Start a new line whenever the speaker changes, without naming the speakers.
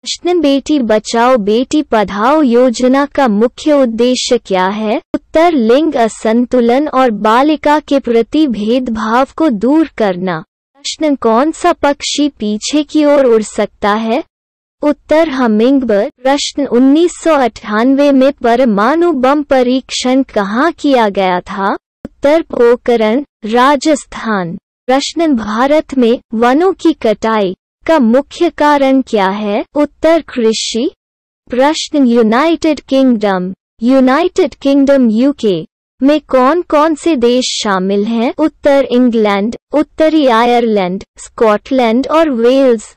प्रश्न बेटी बचाओ बेटी पढ़ाओ योजना का मुख्य उद्देश्य क्या है? उत्तर लिंग असंतुलन और बालिका के प्रति भेदभाव को दूर करना। प्रश्न कौन सा पक्षी पीछे की ओर उड़ सकता है? उत्तर हमिंगबर्ड। प्रश्न 1998 में परमाणु बम परीक्षण कहाँ किया गया था? उत्तर पोखरण, राजस्थान। प्रश्न भारत में वनों की कटाई का मुख्य कारण क्या है? उत्तर कृषि। प्रश्न यूनाइटेड किंगडम यूके में कौन कौन से देश शामिल हैं? उत्तर इंग्लैंड, उत्तरी आयरलैंड, स्कॉटलैंड और वेल्स।